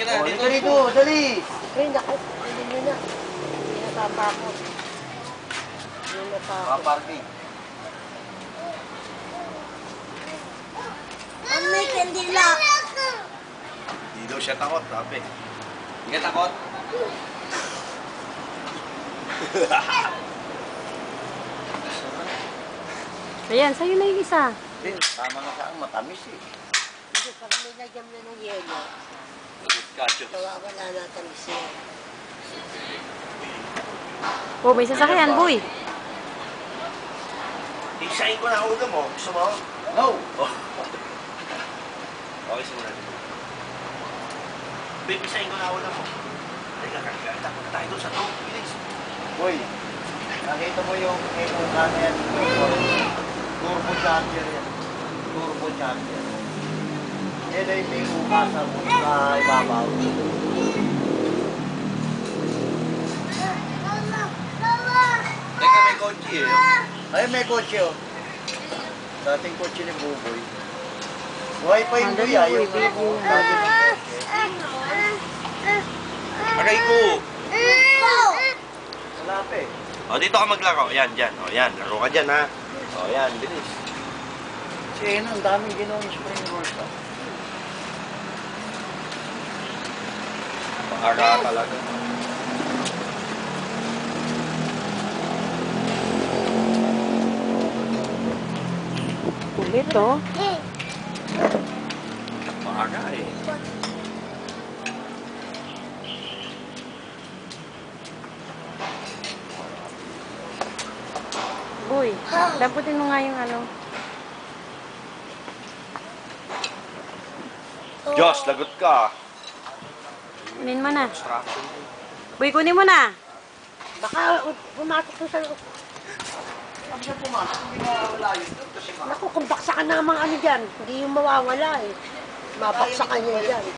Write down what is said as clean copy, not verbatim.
ka na. Dito, dito, dali. Ay, naku. Hindi nyo na. Hindi natatakot. Hindi natakot. Parking. May kandila. Hindi daw siya takot, sabi. Hindi ka takot? Ayan, sa'yo na yung isa. Tama na sa akin, matamis eh. Hindi, pag may nagyam na ng yelo, Kacho. nawawala na tamis yun. Oh, may sasakyan, boy. Isahin ko na ulo mo. Gusto mo? No. Oh. Okay, simulan. Babe, isahin ko na ulo mo. Teka, kakita ko na tayo doon sa to. Bilis. Boy, nakita mo yung emuka na yan. Turbo charger yan. Turbo charger. Yan ay may uka sa ibabaw. Teka, may kotse eh. Ay, may kotse oh. Dating kotse ni Buboy. Buhay pa yung buya. Yung dati ng kotse. Aray ko. Wala pa eh. O, dito ka maglaro. Yan, dyan. O, yan. Laro ka dyan, ha. O, yan. Bilis. Kasi yun, ang daming ginawang spring rolls ah. Paara talaga. Kulit, oh. Paara eh. Boy, daputin mo nga yung ano. Diyos, lagot ka. Kunin mo na. Distraction. Boy, kunin mo na. Baka pumasok ko sa loob. Pag siya pumasok, hindi mawawala yun. Kasi Naku, kung baksakan na mga ano dyan, hindi yung mawawala eh. Mabaksakan niya dyan.